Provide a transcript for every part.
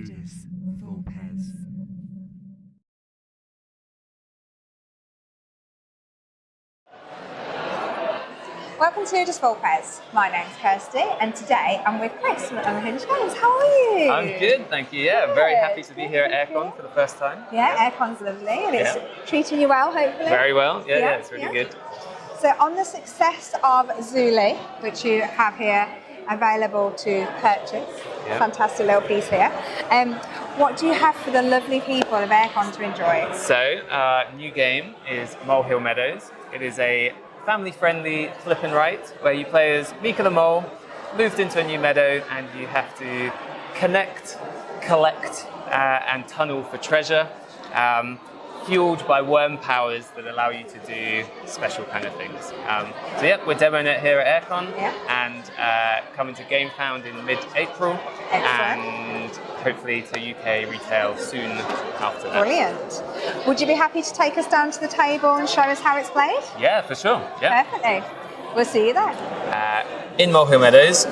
Ludus, Vulpes. Welcome to Ludus Vulpes. My name's Kirsty, and today I'm with Chris from Unfringed. How are you? I'm good, thank you. Yeah, very happy to be here at Aircon for the first time. Yeah, Aircon's lovely, and it's treating you well, hopefully. Very well. Yeah, it's really good. So, on the success of Zuli, which you have here available to purchase, fantastic little piece here. What do you have for the lovely people of Aircon to enjoy? So, new game is Molehill Meadows. It is a family-friendly flip and write where you play as Mika the Mole, moved into a new meadow, and you have to connect, collect, and tunnel for treasure, fueled by worm powers that allow you to do special kind of things. So we're demoing it here at Aircon, and coming to GameFound in mid-April, and hopefully to UK retail soon after that. Brilliant. Would you be happy to take us down to the table and show us how it's played? Yeah, for sure. Yeah. Perfectly. We'll see you there. In Molehill Meadows,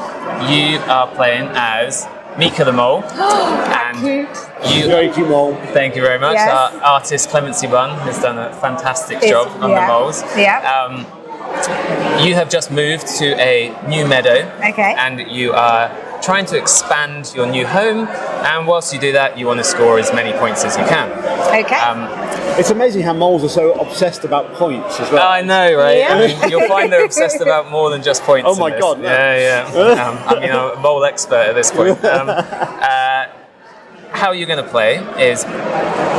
you are playing as Mika the Mole. And very cute mole. Thank you very much. Yes. Our artist Clemency Bunn has done a fantastic job on the moles. Yeah. You have just moved to a new meadow, and you are trying to expand your new home, and whilst you do that, you want to score as many points as you can. It's amazing how moles are so obsessed about points as well. I know, right? Yeah. I mean, you'll find they're obsessed about more than just points. Oh my God! No. Yeah. I mean, I'm a mole expert at this point. How you're going to play is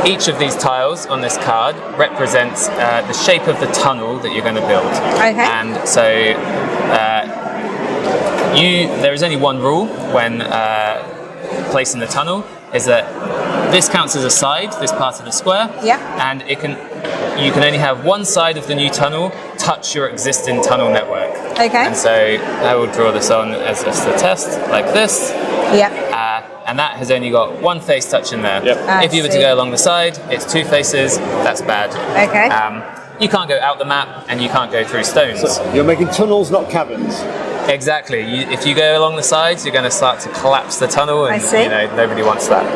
each of these tiles on this card represents the shape of the tunnel that you're going to build. And so there is only one rule when placing the tunnel, is that this counts as a side, this part of the square, and you can only have one side of the new tunnel touch your existing tunnel network. And so I will draw this on as just a test, like this. And that has only got one face touching there. If you were to go along the side, it's two faces, that's bad. You can't go out the map, and you can't go through stones. So you're making tunnels, not caverns. Exactly. If you go along the sides, you're going to start to collapse the tunnel, and nobody wants that.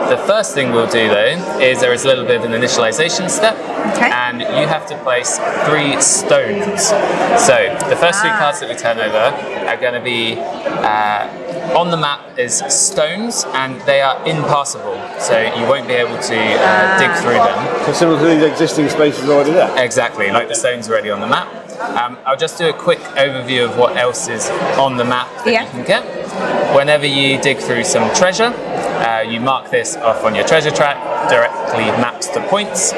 The first thing we'll do, though, is there is a little bit of an initialization step, and you have to place 3 stones. So the first 3 cards that we turn over are going to be on the map is stones, and they are impassable, so you won't be able to dig through them. So similar to these existing spaces already there? Exactly, like the stones already on the map. I'll just do a quick overview of what else is on the map that you can get. Whenever you dig through some treasure, you mark this off on your treasure track, directly maps to points.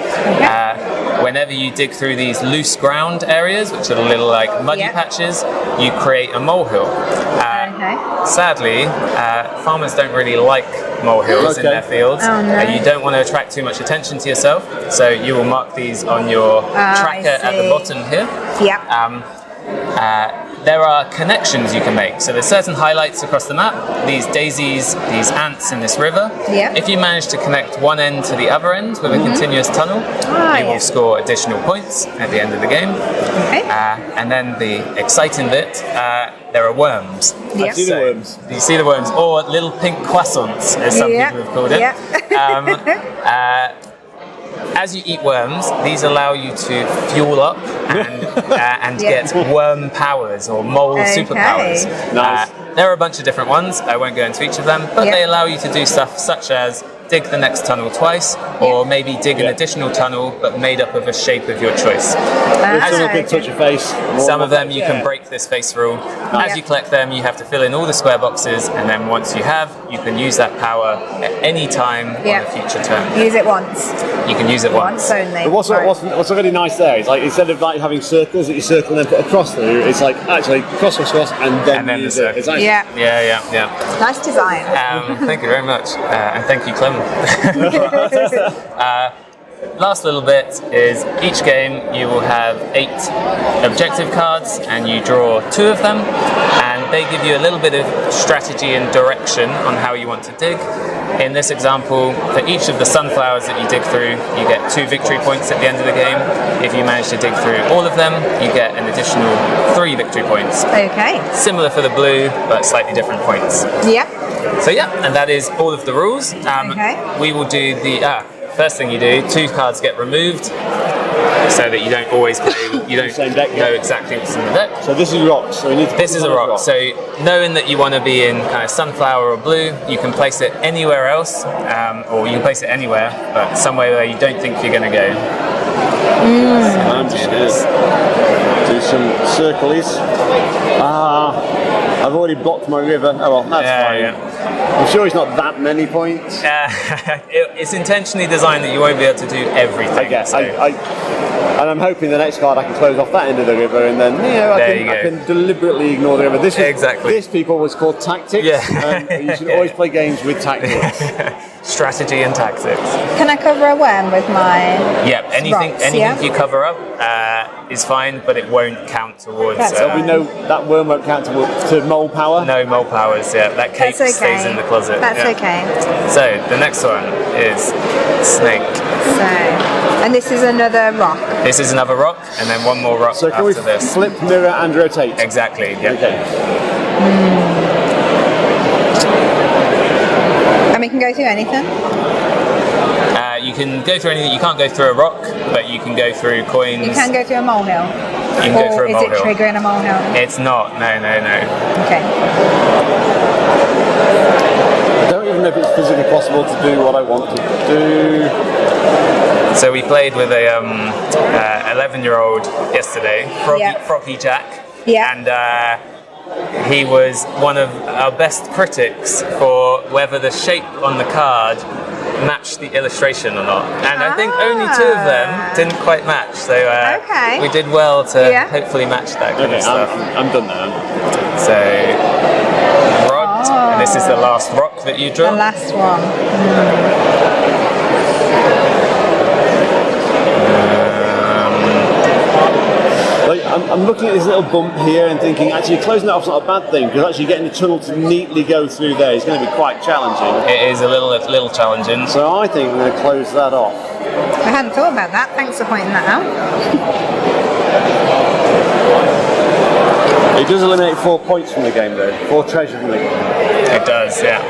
Whenever you dig through these loose ground areas, which are the little like muddy patches, you create a molehill. Sadly, farmers don't really like molehills in their fields. You don't want to attract too much attention to yourself, so you will mark these on your tracker at the bottom here. There are connections you can make. So there's certain highlights across the map, these daisies, these ants in this river. If you manage to connect one end to the other end with a continuous tunnel, you will score additional points at the end of the game. And then the exciting bit, there are worms. I see the worms. You see the worms, or little pink croissants, as some people have called it. As you eat worms, these allow you to fuel up and get worm powers or mole superpowers. There are a bunch of different ones. I won't go into each of them, but they allow you to do stuff such as dig the next tunnel twice, or maybe dig an additional tunnel but made up of a shape of your choice. Touch your face. Some of them you can break this face rule. As you collect them, you have to fill in all the square boxes, and then once you have, you can use that power at any time on a future turn. Use it once. You can use it once. Only. But what's already nice there is like instead of like having circles that you circle and then put a cross through, it's like actually cross, and then use it. It's nice. Nice design. Thank you very much, and thank you, Clem. Last little bit is each game you will have 8 objective cards, and you draw 2 of them, and they give you a little bit of strategy and direction on how you want to dig. In this example, for each of the sunflowers that you dig through, you get 2 victory points at the end of the game. If you manage to dig through all of them, you get an additional 3 victory points. Okay. Similar for the blue, but slightly different points. Yeah. So yeah, and that is all of the rules. We will do the first thing you do. 2 cards get removed, so that you don't always play. You don't Same deck, know exactly what's in the deck. So this is rocks. So we need to This is a rock. So knowing that you want to be in kind of sunflower or blue, you can place it anywhere else, or you can place it anywhere, but somewhere where you don't think you're going to go. I'm just going to do some circles. I've already blocked my river. Oh well, that's fine. Yeah. I'm sure it's not that many points. It's intentionally designed that you won't be able to do everything. I guess. So. And I'm hoping the next card I can close off that end of the river, and then I can deliberately ignore the river. This people was called tactics. Yeah. And you should always play games with tactics. Strategy and tactics. Can I cover a worm with my? Yeah. Anything you cover up is fine, but it won't count towards. So we know that worm won't count to mole power. No mole powers. Yeah, that cape stays in the closet. That's okay. So the next one is snake. And this is another rock. This is another rock, and then one more rock so can after this. Flip, mirror, and rotate? Exactly. Yeah. Okay. And we can go through anything? You can go through anything. You can't go through a rock, but you can go through coins. You can go through a molehill? You can go through a molehill. Is it triggering a molehill? It's not. No. Okay. I don't even know if it's physically possible to do what I want to do. So we played with a 11-year-old yesterday, Froggy Jack. Yeah. And he was one of our best critics for whether the shape on the card matched the illustration or not. And I think only 2 of them didn't quite match. So we did well to hopefully match that kind of stuff. I'm done now. So, rod. And this is the last rock that you draw. The last one. I'm looking at this little bump here and thinking, actually closing it off's not a bad thing, because actually getting the tunnel to neatly go through there is going to be quite challenging. It is a little challenging. So I think I'm going to close that off. I hadn't thought about that. Thanks for pointing that out. It does eliminate 4 points from the game though, 4 treasure from the game. It does, yeah.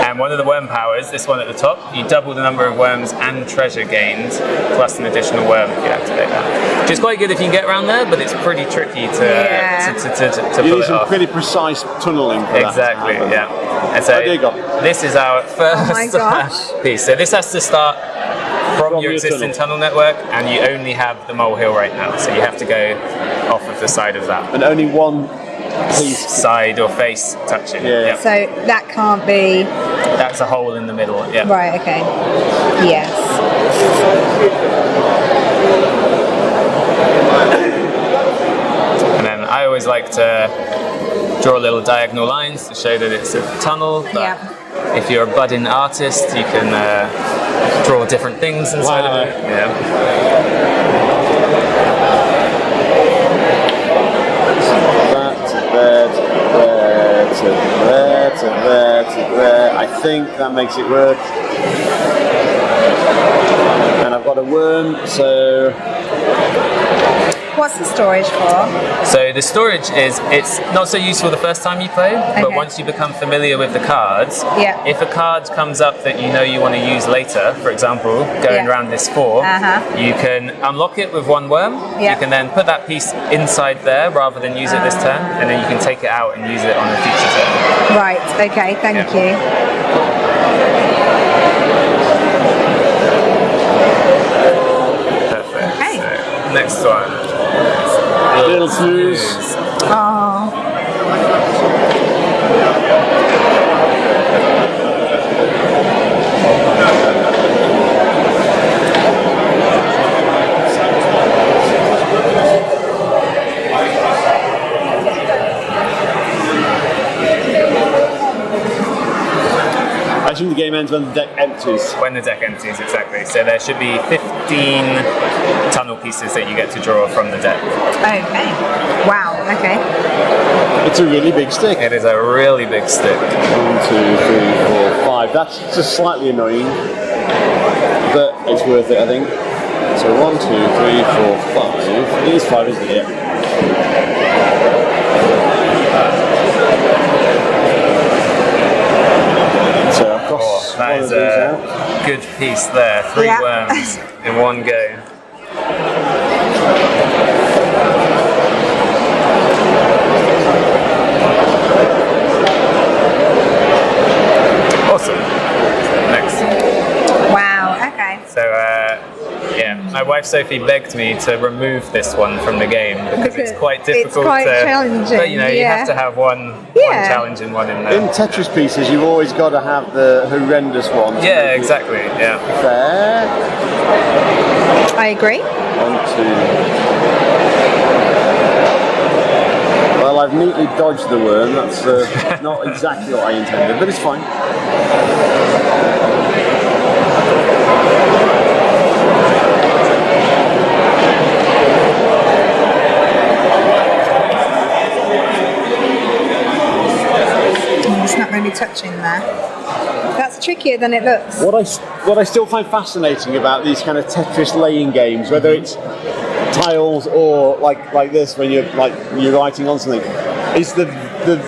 And one of the worm powers, this one at the top, you double the number of worms and treasure gained, plus an additional worm if you activate that. Which is quite good if you can get around there, but it's pretty tricky to pull you need it some off. pretty precise tunneling for exactly, that. Yeah. And so this is our first piece. So this has to start from your existing tunnel network, and you only have the molehill right now, so you have to go off of the side of that. And only one piece, side or face touching. Yeah. So that can't be. That's a hole in the middle. Yeah. Right. Okay. Yes. And then I always like to draw little diagonal lines to show that it's a tunnel. But if you're a budding artist, you can draw different things inside of it. Yeah. There. I think that makes it work. And I've got a worm, so... What's the storage for? So the storage it's not so useful the first time you play, but once you become familiar with the cards, if a card comes up that you know you want to use later, for example, going around this 4, you can unlock it with 1 worm. You can then put that piece inside there rather than use it this turn, and then you can take it out and use it on a future turn. Right, okay, thank you. Perfect. Okay. So, next one. Little snooze. Oh. I assume the game ends when the deck empties. When the deck empties, exactly. So there should be 15 tunnel pieces that you get to draw from the deck. Okay. Wow, okay. It's a really big stick. It is a really big stick. 1, 2, 3, 4, 5. That's just slightly annoying, but it's worth it, I think. So 1, 2, 3, 4, 5. It is 5, isn't it? good piece there. 3 Yeah. worms in one go. Awesome. Next. Wow, okay. So, yeah, my wife Sophie begged me to remove this one from the game because it's quite difficult. It's quite challenging. But you know, you have to have one challenge and one in there. In Tetris pieces, you've always got to have the horrendous ones. Yeah, exactly. Yeah. Fair. I agree. 1, 2. Well, I've neatly dodged the worm. That's not exactly what I intended, but it's fine. It's not really touching there. That's trickier than it looks. What I still find fascinating about these kind of Tetris laying games, whether it's tiles or like this when you're writing on something, is the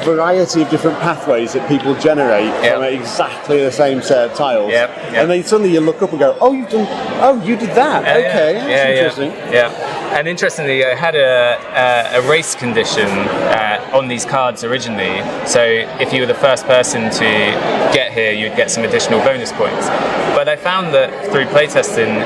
variety of different pathways that people generate from exactly the same set of tiles. And then suddenly you look up and go, oh, you did that. Okay, that's interesting. Yeah. And interestingly, I had a race condition on these cards originally. So if you were the first person to get here, you'd get some additional bonus points. But I found that through playtesting,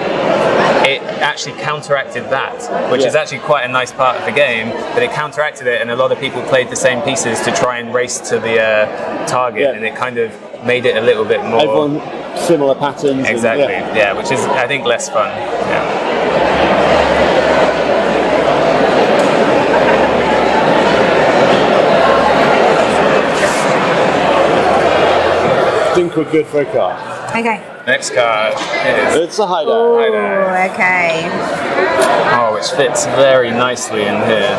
it actually counteracted that, which is actually quite a nice part of the game. But it counteracted it, and a lot of people played the same pieces to try and race to the target, and it kind of made it a little bit more. Everyone similar patterns. Exactly. And, which is I think less fun. Yeah. I think we're good for a card. Okay. Next card is... It's a hideout. Oh, okay. Oh, which fits very nicely in here.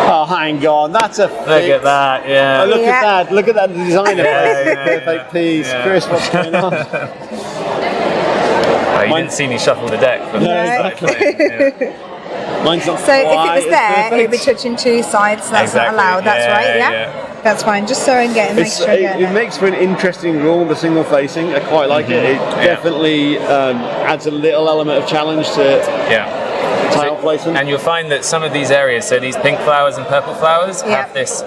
Oh, hang on. That's a Look at that, yeah. Oh, look at that. Look at that design of Yeah, perfect piece. Chris, what's going on? Oh, you didn't see me shuffle the deck. But No, exactly. Mine's not So if it was quite there, as it would be touching 2 sides, so that's not allowed. That's right, yeah? That's fine, just so I can make sure I get it makes for an interesting rule, the single facing. I quite like it. It definitely adds a little element of challenge to tile placement. And you'll find that some of these areas, so these pink flowers and purple flowers, have this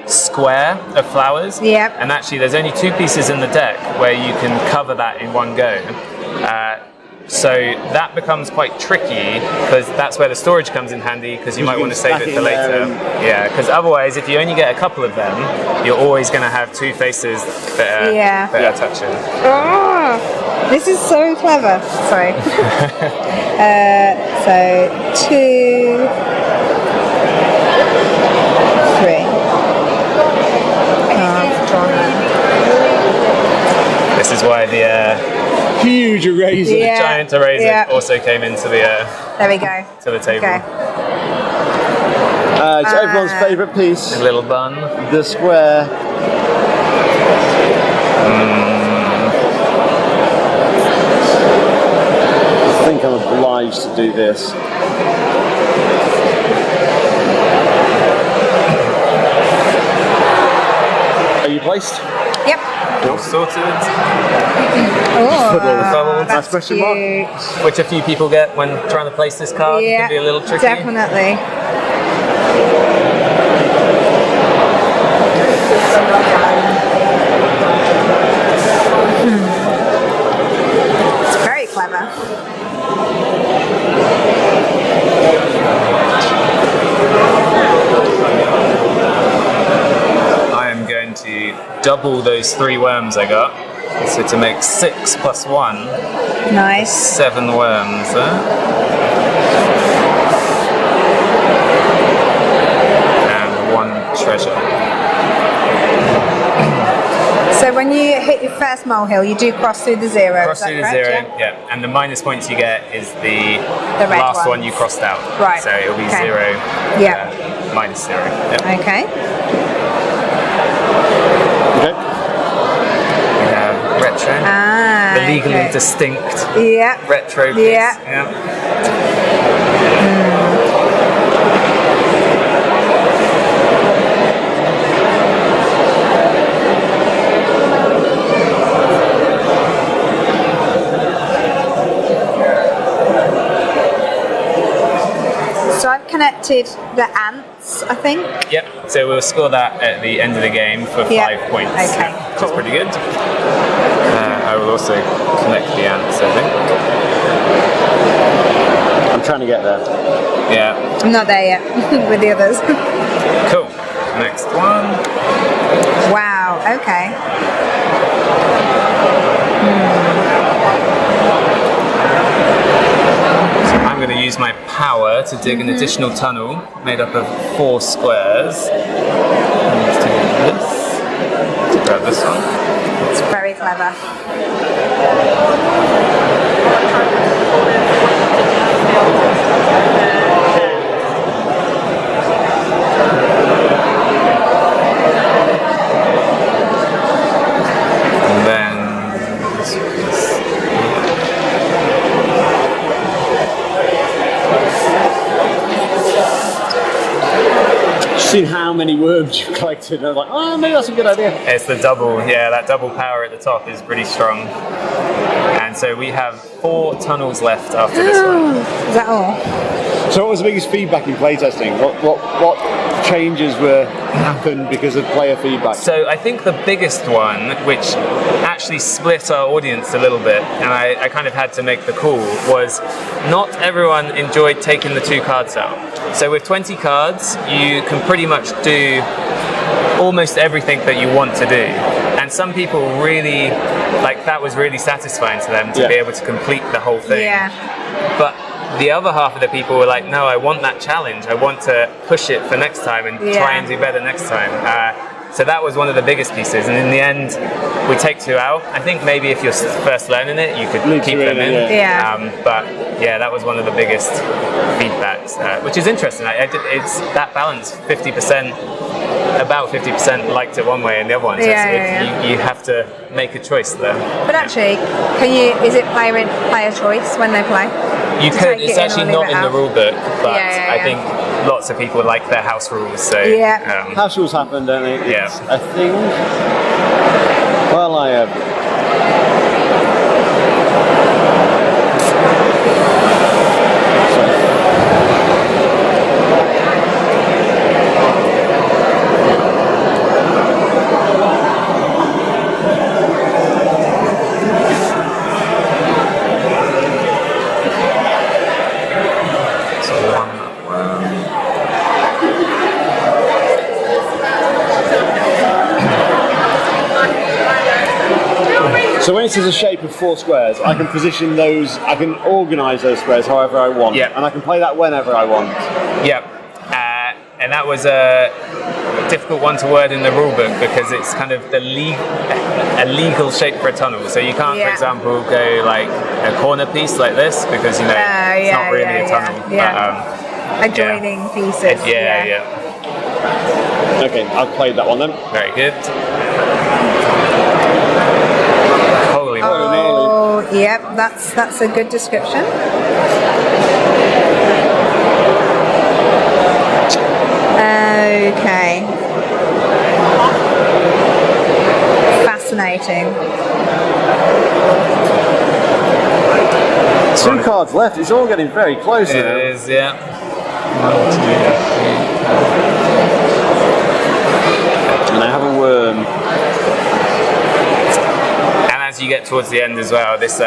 square of flowers. And actually there's only 2 pieces in the deck where you can cover that in one go. So that becomes quite tricky because that's where the storage comes in handy because you might want to save it for later. Yeah, because otherwise if you only get a couple of them, you're always going to have 2 faces that are touching. Oh, this is so clever. Sorry. So 2, 3. This is why the huge eraser, the giant eraser also came into the there we go. to the table. Okay. It's everyone's favourite piece. A little bun. The square. I think I'm obliged to do this. Are you placed? Yep. All sorted. Oh, that's question cute. mark. Which a few people get when trying to place this card. It can be a little tricky. Definitely. It's very clever. I am going to double those 3 worms I got. So to make 6 plus 1. Nice. 7 worms. And 1 treasure. So when you hit your first molehill, you do cross through the 0. Cross through the 0, and the minus points you get is the red last one ones. you crossed out. Right. So it'll be 0. Minus 0. Yep. Okay. Okay. We have retro. The legally distinct retro piece. Yeah. collected the ants, I think. Yep. So we'll score that at the end of the game for 5 points. Okay, Which is pretty good. I will also collect the ants, I think. I'm trying to get there. Yeah. I'm not there yet with the others. Cool. Next one. Wow, okay. So I'm going to use my power to dig an additional tunnel made up of 4 squares. Let's do this. Let's grab this one. It's very clever. And then this is, Seen how many worms you've collected, and I was like, oh, maybe that's a good idea. it's the double, that double power at the top is pretty strong. And so we have 4 tunnels left after this one. Is that all? So what was the biggest feedback in playtesting? What changes happened because of player feedback? So I think the biggest one, which actually split our audience a little bit, and I kind of had to make the call, was not everyone enjoyed taking the 2 cards out. So with 20 cards, you can pretty much do almost everything that you want to do. And some people really, that was really satisfying to them to be able to complete the whole thing. Yeah. But the other half of the people were like, no, I want that challenge. I want to push it for next time and try and do better next time. So that was one of the biggest pieces. And in the end, we take 2 out. I think maybe if you're first learning it, you could keep them in. But that was one of the biggest feedbacks, which is interesting. It's that balance, 50%, about 50% liked it one way and the other one. So you have to make a choice there. But actually, is it player choice when they play? You could. It's actually not in the rule book, but I think lots of people like their house rules. So house rules happen, don't they? It's a thing. Well, I have. So when it is a shape of 4 squares, I can position those, I can organise those squares however I want, and I can play that whenever I want. Yep, and that was a difficult one to word in the rule book because it's kind of a legal shape for a tunnel. So you can't, for example, go like a corner piece like this because it's not really a tunnel. Adjoining pieces. Okay, I've played that one then. Very good. Oh, yep, that's a good description. Okay. Fascinating. 2 cards left. It's all getting very close now. It is, yeah. 1, 2, 3. And I have a worm. As you get towards the end as well, this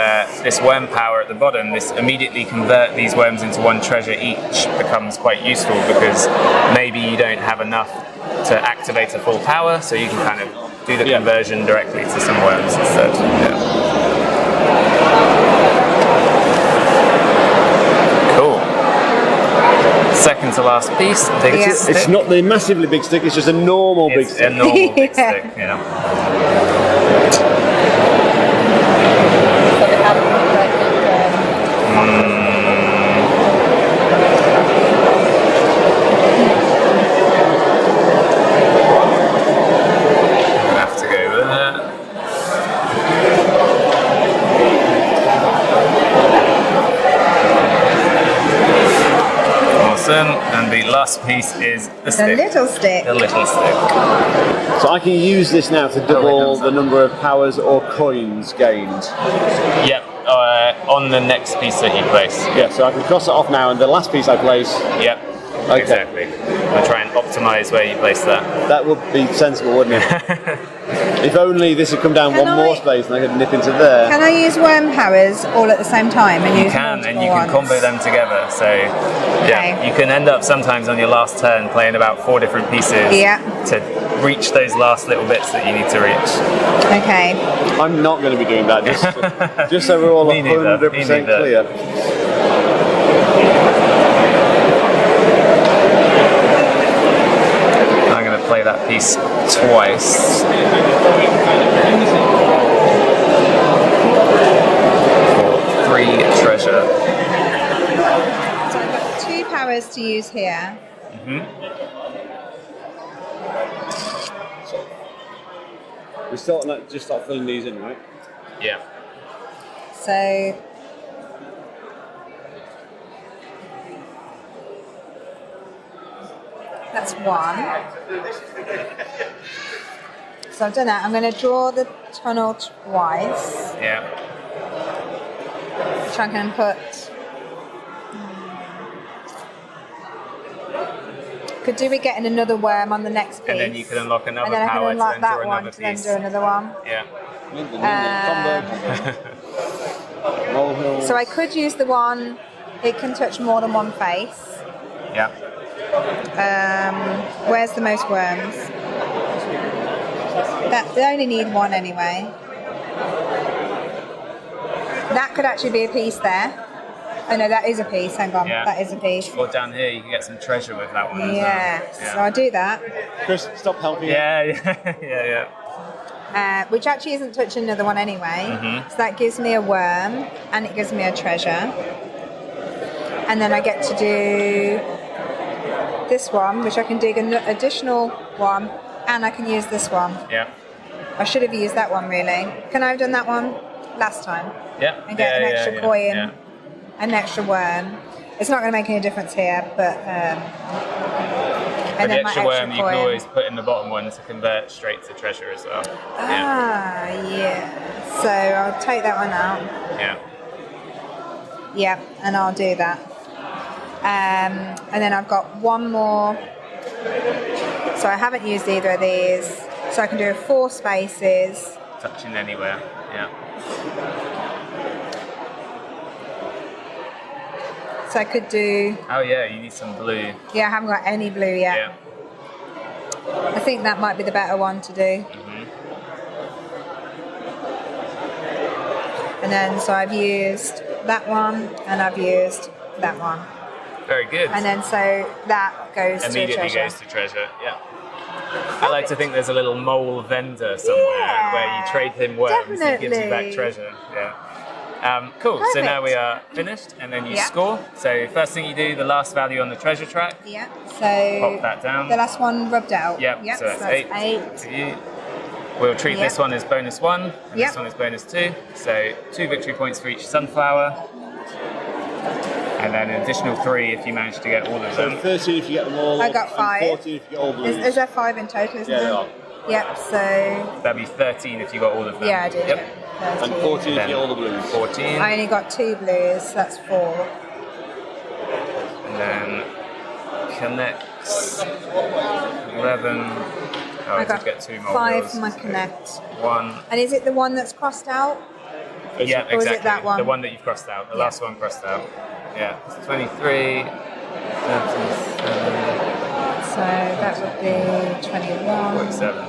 worm power at the bottom, this immediately convert these worms into 1 treasure each becomes quite useful because maybe you don't have enough to activate a full power, so you can kind of do the conversion directly to some worms instead. Cool. Second to last piece. It's not the massively big stick, it's just a normal big stick. A normal big stick, Have to go there. Awesome. And the last piece is the stick. little stick. The little stick. So I can use this now to double the number of powers or coins gained. Yep. On the next piece that you place. Yeah, so I can cross it off now, and the last piece I place. Yep. Okay. Exactly. We'll try and optimise where you place that. That would be sensible, wouldn't it? If only this had come down Can one more I- space and I could nip into there. Can I use worm powers all at the same time? And You use can, and you multiple can combo ones? them together. So, Okay. yeah, you can end up sometimes on your last turn playing about 4 different pieces Yeah. to reach those last little bits that you need to reach. Okay. I'm not going to be doing that, just so we're all Me neither, 100% me neither. clear. I'm going to play that piece twice. For 3 treasure. So I've got 2 powers to use here. We start not just start filling these in, right? Yeah. So that's 1. So I've done that. I'm going to draw the tunnel twice. Yeah. Which I can put. Could do with getting another worm on the next piece. And then you can unlock another and then power I can unlock to then that draw one another to then piece. do another one. Yeah. Molehill. So I could use the one. It can touch more than one face. Yeah. Where's the most worms? They only need 1 anyway. That could actually be a piece there. Oh no, that is a piece. Hang on, Yeah. that is a piece. Or down here, you can get some treasure with that one as well. Yeah. So I'll do that. Chris, stop helping. Yeah, yeah. Which actually isn't touching another one anyway. Mm-hmm. So that gives me a worm and it gives me a treasure. And then I get to do this one, which I can dig an additional one, and I can use this one. Yeah. I should have used that one really. Can I have done that one last time? Yeah. And get an extra coin, Yeah. an extra worm. It's not going to make any difference here, but And and the then my extra extra worm you can coin. always put in the bottom one to convert straight to treasure as well. Ah, yeah. So I'll take that one out. Yeah. Yep, and I'll do that. And then I've got 1 more. So I haven't used either of these. So I can do 4 spaces. Touching anywhere. Yeah. So I could do. Oh yeah, you need some blue. Yeah, I haven't got any blue yet. Yeah. I think that might be the better one to do. And then so I've used that one and I've used that one. Very good. And then so that goes Immediately to treasure. goes to treasure. Yeah. I like to think there's a little mole vendor somewhere where you trade him worms and he gives you back definitely. treasure. Yeah. Cool. So now Perfect. we are finished, and then you Yeah. score. So first thing you do, the last value on the treasure track. Yeah. So Pop that down. the last one rubbed out. Yep. Yep. So that's 8 to you. We'll treat Yep. this one as bonus 1, and Yep. this one as bonus 2. So 2 victory points for each sunflower. And then an additional 3 if you manage to get all of So them. 13 if you get them all. I got and 5. 14 if you get all blues. Is there 5 in total, isn't Yeah, there? there are. Yep, so That'd be 13 if you got all of them. yeah, I did. Yep. 13. And 14 if Then you get all the blues. 14. I only got 2 blues, so that's 4. And then connects 11. Oh, I got did get 2 more. 5 for my connect. 1. And is it the one that's crossed out? Yeah, Or is exactly. it that one? The one that you've crossed out. The Yeah. last one crossed out. Yeah. It's 23. 37. So that would be 21. 47.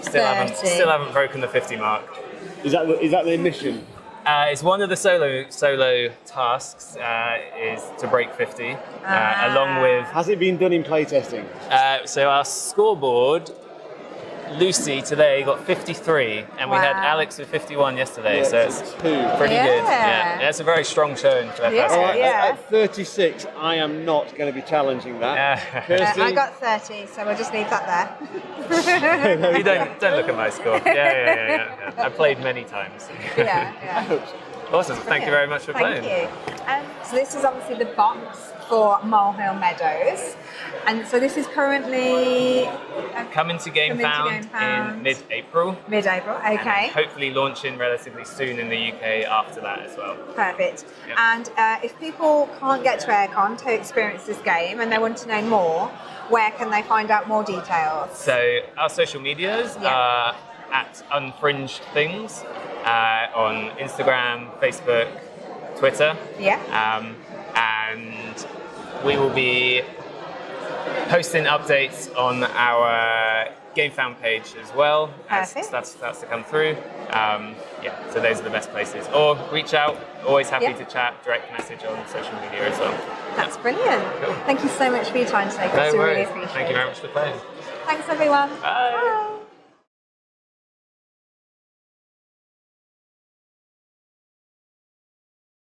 30. Still haven't broken the 50 mark. Is that the mission? It's one of the solo tasks is to break 50, along with Has it been done in playtesting? so our scoreboard. Lucy today got 53, and we had Wow. Alex with 51 yesterday, Yeah, so it's it's 2. pretty Yeah. good. Yeah, it's a very strong showing for that Yeah. first game. Yeah. At 36, I am not going to be challenging that. Yeah. Kirsty? I got 30, so we'll just leave that there. You don't look at my score. Yeah. I played many times. yeah. Awesome. Thank you very much for playing. Thank you. So this is obviously the box for Molehill Meadows. And so this is currently Coming to Game Found in mid-April. Mid-April, okay. And hopefully launching relatively soon in the UK after that as well. Perfect. Yep. And if people can't get to Aircon to experience this game and they want to know more, where can they find out more details? So our social medias are at Unfringed Things on Instagram, Facebook, Twitter. Yeah. And we will be posting updates on our Game Found page as well. Perfect. As starts to come through. So those are the best places. Or reach out, always happy to chat, direct message on social media as well. That's brilliant. Cool. Worries. Thank you so much for your time today, Chris. No We really worries. appreciate it. Thank you very much for playing. Thanks, everyone. Bye. Bye.